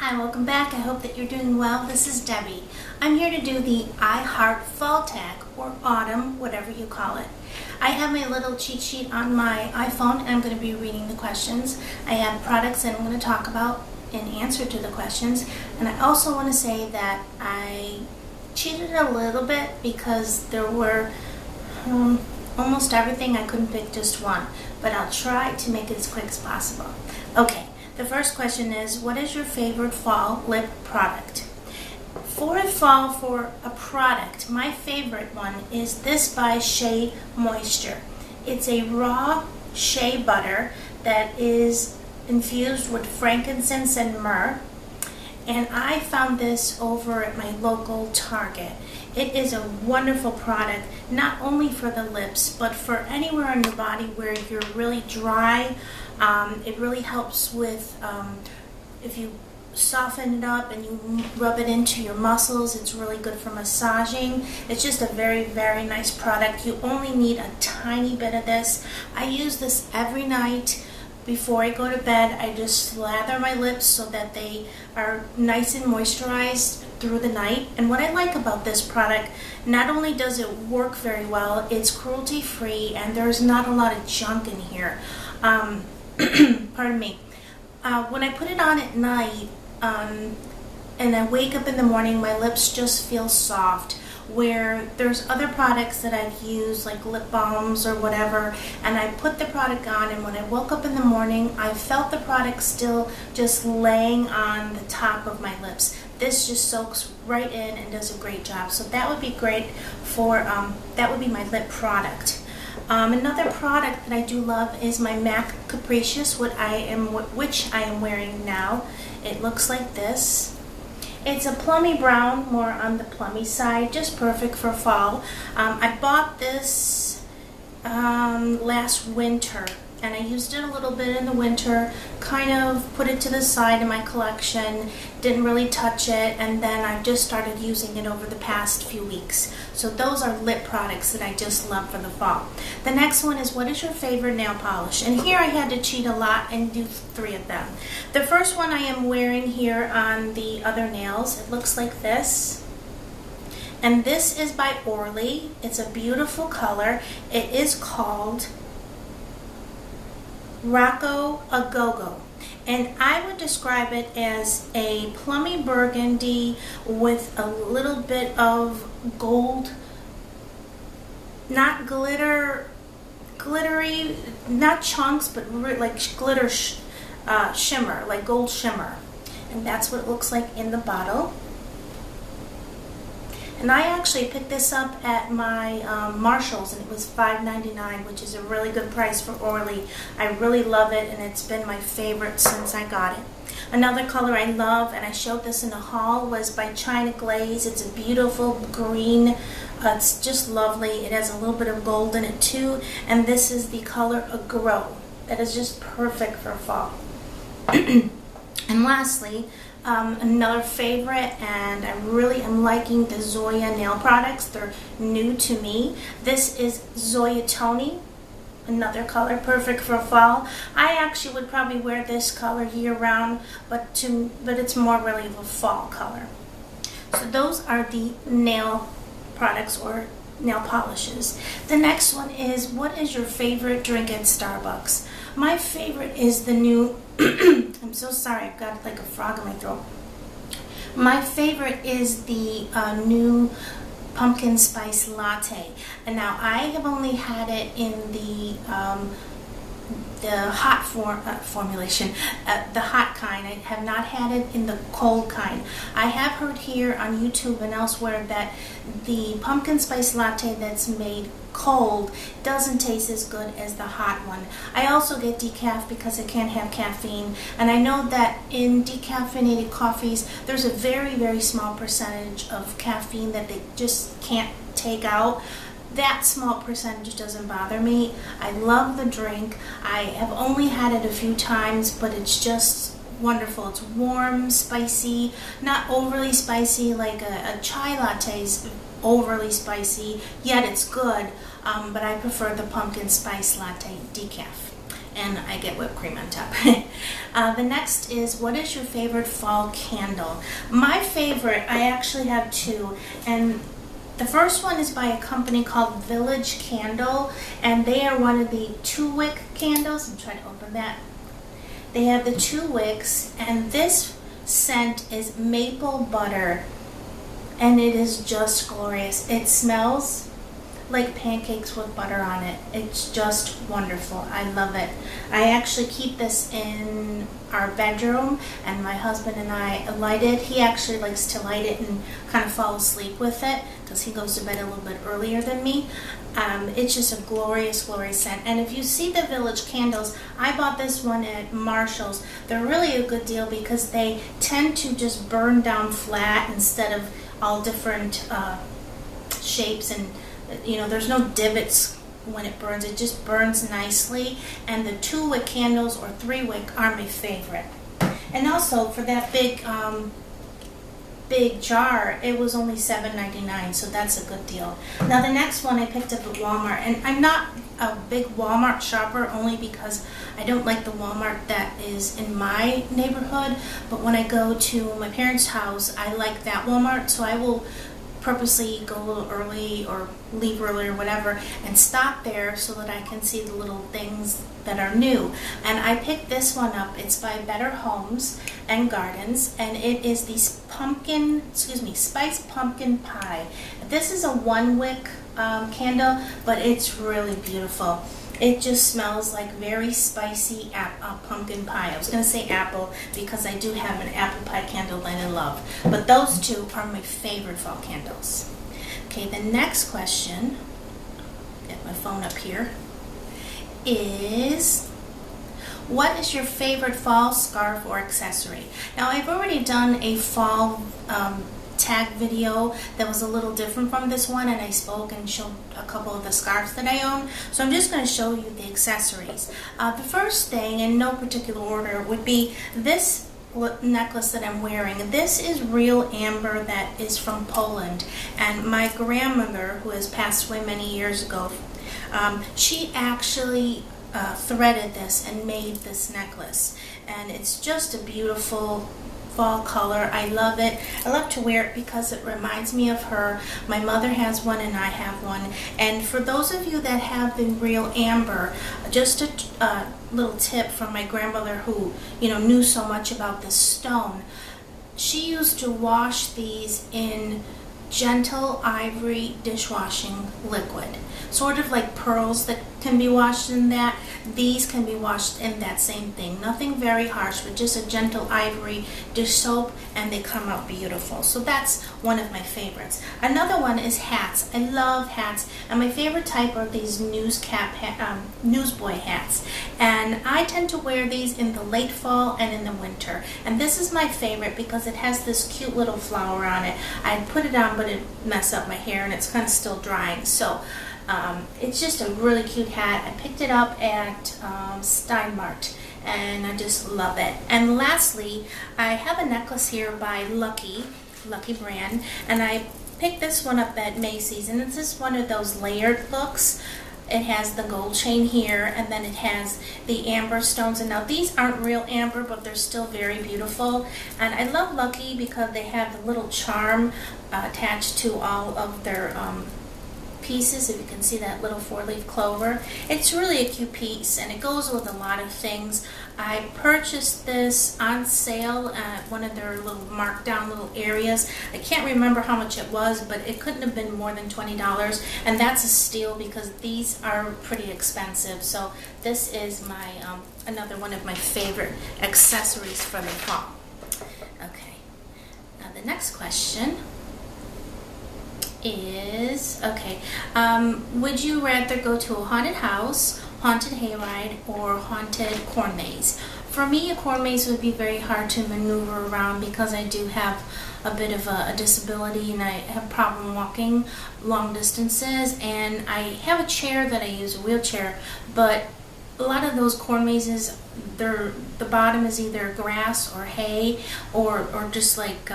Hi, welcome back. I hope that you're doing well. This is Debbie. I'm here to do the I Heart Fall Tag, or Autumn, whatever you call it. I have my little cheat sheet on my iPhone and I'm going to be reading the questions. I have products that I'm going to talk about in answer to the questions. And I also want to say that I cheated a little bit because there were almost everything. I couldn't pick just one, but I'll try to make it as quick as possible. Okay. The first question is, what is your favorite fall lip product? For fall for a product, my favorite one is this by Shea Moisture. It's a raw shea butter that is infused with frankincense and myrrh. And I found this over at my local Target. It is a wonderful product, not only for the lips, but for anywhere on your body where you're really dry. It really helps with, if you soften it up and you rub it into your muscles, it's really good for massaging. It's just a very, very nice product. You only need a tiny bit of this. I use this every night. Before I go to bed, I just slather my lips so that they are nice and moisturized through the night. And what I like about this product, not only does it work very well, it's cruelty free and there's not a lot of junk in here. Pardon me. When I put it on at night and I wake up in the morning, my lips just feel soft. Where there's other products that I've used, like lip balms or whatever, and I put the product on, and when I woke up in the morning, I felt the product still just laying on the top of my lips. This just soaks right in and does a great job. So that would be great for, that would be my lip product. Another product that I do love is my MAC Capricious, which I am wearing now. It looks like this. It's a plummy brown, more on the plummy side, just perfect for fall. I bought this last winter, and I used it a little bit in the winter, kind of put it to the side in my collection, didn't really touch it, and then I just started using it over the past few weeks. So those are lip products that I just love for the fall. The next one is, what is your favorite nail polish? And here I had to cheat a lot and do 3 of them. The first one I am wearing here on the other nails. It looks like this. And this is by Orly. It's a beautiful color. It is called Rocco A Go-Go. And I would describe it as a plummy burgundy with a little bit of gold, not glittery, not chunks, but like glitter shimmer, like gold shimmer. And that's what it looks like in the bottle. And I actually picked this up at my Marshall's, and it was $5.99, which is a really good price for Orly. I really love it, and it's been my favorite since I got it. Another color I love, and I showed this in the haul, was by China Glaze. It's a beautiful green. It's just lovely. It has a little bit of gold in it too, and this is the color Agro. That is just perfect for fall. And lastly, another favorite, and I really am liking the Zoya nail products. They're new to me. This is Zoya Tony, another color perfect for fall. I actually would probably wear this color year round, but it's more really of a fall color. So those are the nail products or nail polishes. The next one is, what is your favorite drink at Starbucks? My favorite is the new I'm so sorry, I've got like a frog in my throat. My favorite is the new pumpkin spice latte. And now I have only had it in the hot formulation, the hot kind. I have not had it in the cold kind. I have heard here on YouTube and elsewhere that the pumpkin spice latte that's made cold doesn't taste as good as the hot one. I also get decaf because I can't have caffeine, and I know that in decaffeinated coffees there's a very, very small percentage of caffeine that they just can't take out. That small percentage doesn't bother me. I love the drink. I have only had it a few times, but it's just wonderful. It's warm, spicy, not overly spicy like a chai latte is overly spicy, yet it's good, but I prefer the pumpkin spice latte decaf. and I get whipped cream on top. The next is, what is your favorite fall candle? My favorite, I actually have two, and the first one is by a company called Village Candle, and they are one of the 2-wick candles. I'm trying to open that. They have the 2 wicks, and this scent is maple butter, and it is just glorious. It smells like pancakes with butter on it. It's just wonderful. I love it. I actually keep this in our bedroom, and my husband and I light it. He actually likes to light it and kind of fall asleep with it because he goes to bed a little bit earlier than me. It's just a glorious, glorious scent. And if you see the Village candles, I bought this one at Marshall's. They're really a good deal because they tend to just burn down flat instead of all different shapes, and there's no divots when it burns. It just burns nicely, and the 2-wick candles or 3-wick are my favorite. And also for that big jar, it was only $7.99, so that's a good deal. Now the next one I picked up at Walmart, and I'm not a big Walmart shopper only because I don't like the Walmart that is in my neighborhood, but when I go to my parents' house, I like that Walmart, so I will purposely go a little early or leave early or whatever and stop there so that I can see the little things that are new. And I picked this one up. It's by Better Homes and Gardens, and it is the spiced pumpkin pie. This is a 1-wick candle, but it's really beautiful. It just smells like very spicy pumpkin pie. I was going to say apple because I do have an apple pie candle that I love. But those two are my favorite fall candles. Okay, the next question, get my phone up here, is, what is your favorite fall scarf or accessory? Now, I've already done a fall tag video that was a little different from this one, and I spoke and showed a couple of the scarves that I own, so I'm just going to show you the accessories. The first thing, in no particular order, would be this necklace that I'm wearing. This is real amber that is from Poland, and my grandmother, who has passed away many years ago, she actually threaded this and made this necklace, and it's just a beautiful fall color. I love it. I love to wear it because it reminds me of her. My mother has one and I have one. And for those of you that have the real amber, just a little tip from my grandmother who knew so much about this stone. She used to wash these in gentle ivory dishwashing liquid, sort of like pearls that can be washed in that. These can be washed in that same thing. Nothing very harsh, but just a gentle ivory dish soap, and they come out beautiful. So that's one of my favorites. Another one is hats. I love hats, and my favorite type are these newsboy hats. And I tend to wear these in the late fall and in the winter. And this is my favorite because it has this cute little flower on it. I put it on, but it messed up my hair, and it's kind of still drying. So it's just a really cute hat. I picked it up at Steinmart, and I just love it. And lastly, I have a necklace here by Lucky brand, and I picked this one up at Macy's, and it's just one of those layered looks. It has the gold chain here, and then it has the amber stones. And now these aren't real amber, but they're still very beautiful. And I love Lucky because they have the little charm attached to all of their pieces. If you can see that little 4-leaf clover, it's really a cute piece, and it goes with a lot of things. I purchased this on sale at one of their little markdown little areas. I can't remember how much it was, but it couldn't have been more than $20, and that's a steal because these are pretty expensive. So this is my another one of my favorite accessories for the fall. Okay, now the next question is, would you rather go to a haunted house, haunted hayride, or haunted corn maze? For me, a corn maze would be very hard to maneuver around because I do have a bit of a disability, and I have problem walking long distances, and I have a chair that I use, a wheelchair, but a lot of those corn mazes, the bottom is either grass or hay or just like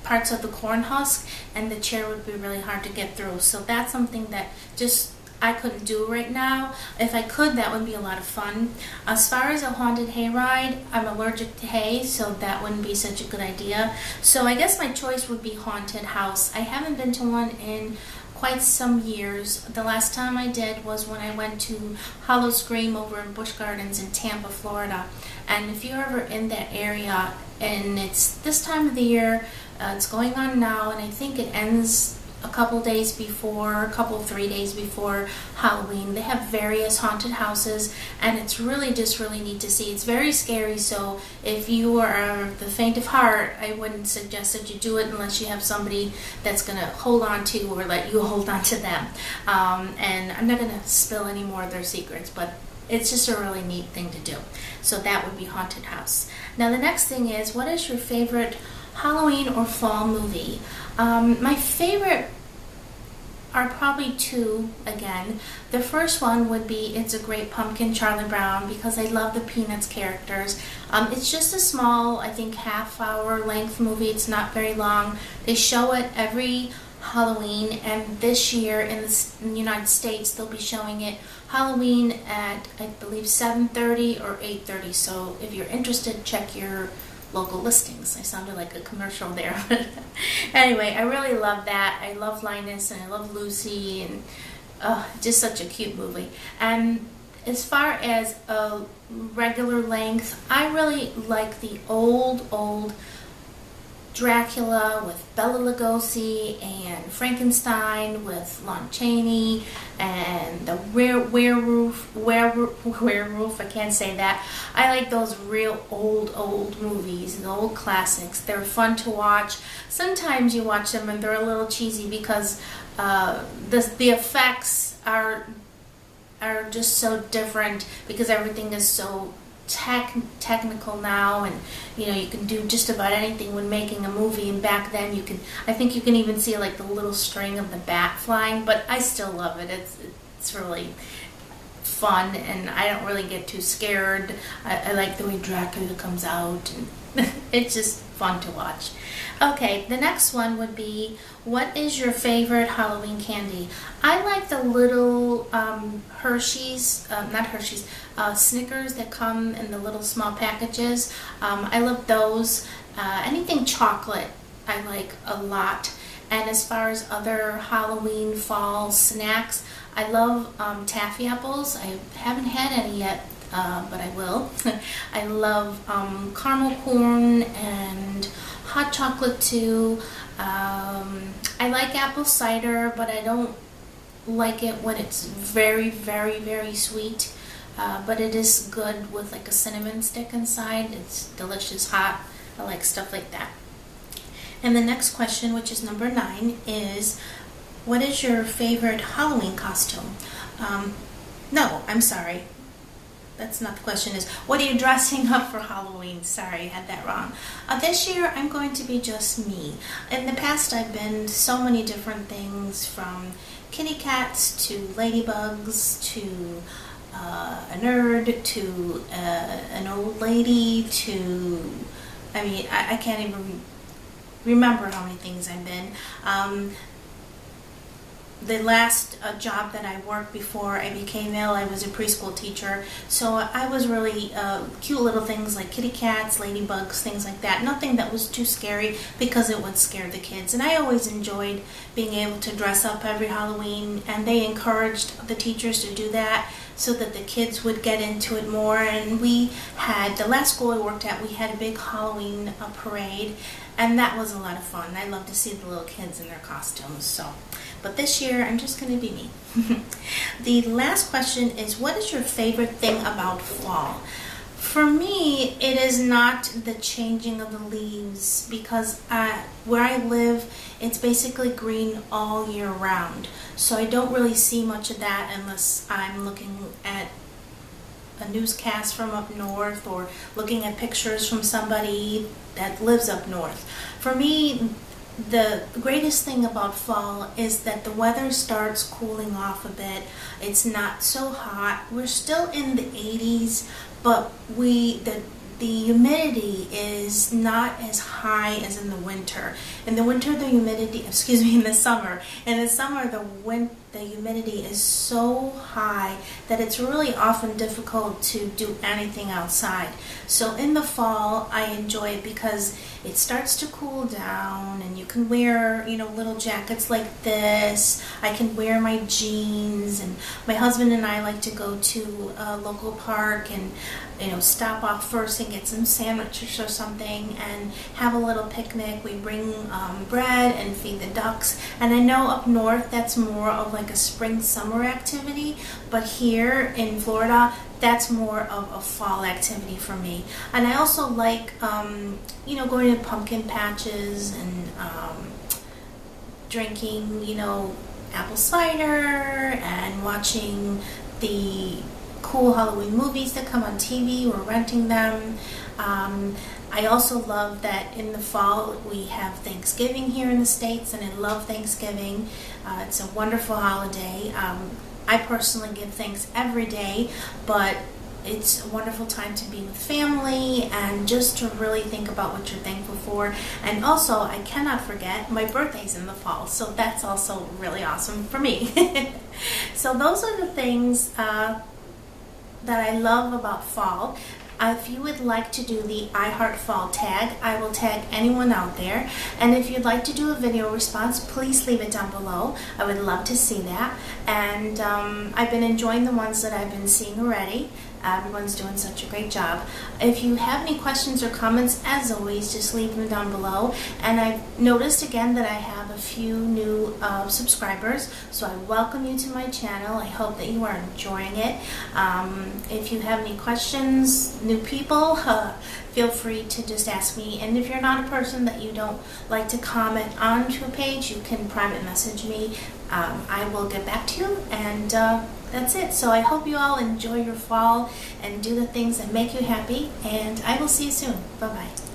parts of the corn husk, and the chair would be really hard to get through. So that's something that just I couldn't do right now. If I could, that would be a lot of fun. As far as a haunted hayride, I'm allergic to hay, so that wouldn't be such a good idea. So I guess my choice would be haunted house. I haven't been to one in quite some years. The last time I did was when I went to Hollow Scream over in Busch Gardens in Tampa, Florida. And if you're ever in that area, and it's this time of the year, it's going on now, and I think it ends a couple 3 days before Halloween. They have various haunted houses, and it's really just really neat to see. It's very scary, so if you are the faint of heart, I wouldn't suggest that you do it unless you have somebody that's going to hold on to or let you hold on to them. And I'm not going to spill any more of their secrets, but it's just a really neat thing to do. So that would be haunted house. Now the next thing is, what is your favorite Halloween or fall movie? My favorite are probably two again. The first one would be It's a Great Pumpkin, Charlie Brown, because I love the Peanuts characters. It's just a small, I think, half-hour length movie. It's not very long. They show it every Halloween, and this year in the United States they'll be showing it Halloween at, I believe, 7:30 or 8:30. So if you're interested, check your local listings. I sounded like a commercial there. Anyway, I really love that. I love Linus and I love Lucy, and just such a cute movie. And as far as a regular length, I really like the old Dracula with Bela Lugosi, and Frankenstein with Lon Chaney, and the werewolf, I can't say that. I like those real old movies, the old classics. They're fun to watch. Sometimes you watch them and they're a little cheesy because the effects are just so different, because everything is so technical now, and you can do just about anything when making a movie. And back then I think you can even see like the little string of the bat flying, but I still love it. It's really fun, and I don't really get too scared. I like the way Dracula comes out, and it's just fun to watch. Okay, the next one would be, what is your favorite Halloween candy? I like the little Snickers that come in the little small packages. I love those. Anything chocolate I like a lot. And as far as other Halloween fall snacks, I love taffy apples. I haven't had any yet, but I will. I love caramel corn and hot chocolate too. I like apple cider, but I don't like it when it's very, very, very sweet. But it is good with like a cinnamon stick inside. It's delicious hot. I like stuff like that. And the next question, which is number 9, is, what is your favorite Halloween costume? No, I'm sorry. That's not the question. Is, what are you dressing up for Halloween? Sorry, I had that wrong. This year, I'm going to be just me. In the past, I've been so many different things, from kitty cats to ladybugs to a nerd to an old lady to, I can't even remember how many things I've been. The last job that I worked before I became ill, I was a preschool teacher, so I was really cute little things like kitty cats, ladybugs, things like that. Nothing that was too scary, because it would scare the kids. And I always enjoyed being able to dress up every Halloween, and they encouraged the teachers to do that so that the kids would get into it more. And we had, the last school I worked at, we had a big Halloween parade, and that was a lot of fun. I love to see the little kids in their costumes. But this year, I'm just going to be me. The last question is, what is your favorite thing about fall? For me, it is not the changing of the leaves, because where I live, it's basically green all year round. So I don't really see much of that unless I'm looking at a newscast from up north, or looking at pictures from somebody that lives up north. For me, the greatest thing about fall is that the weather starts cooling off a bit. It's not so hot. We're still in the 80s, but the humidity is not as high as in the winter. In the winter, the humidity, in the summer. In the summer, the humidity is so high that it's really often difficult to do anything outside. So in the fall, I enjoy it because it starts to cool down and you can wear, little jackets like this. I can wear my jeans, and my husband and I like to go to a local park and stop off first and get some sandwiches or something and have a little picnic. We bring bread and feed the ducks. And I know up north that's more of like a spring summer activity, but here in Florida that's more of a fall activity for me. And I also like going to pumpkin patches and drinking apple cider and watching the cool Halloween movies that come on TV. We're renting them. I also love that in the fall we have Thanksgiving here in the States, and I love Thanksgiving. It's a wonderful holiday. I personally give thanks every day, but it's a wonderful time to be with family and just to really think about what you're thankful for. And also, I cannot forget, my birthday's in the fall, so that's also really awesome for me. So those are the things that I love about fall. If you would like to do the I Heart Fall tag, I will tag anyone out there. And if you'd like to do a video response, please leave it down below. I would love to see that. And I've been enjoying the ones that I've been seeing already. Everyone's doing such a great job. If you have any questions or comments, as always, just leave them down below. And I've noticed again that I have a few new subscribers, so I welcome you to my channel. I hope that you are enjoying it. If you have any questions, new people, feel free to just ask me. And if you're not a person that you don't like to comment onto a page, you can private message me. I will get back to you, and that's it. So I hope you all enjoy your fall and do the things that make you happy, and I will see you soon. Bye-bye.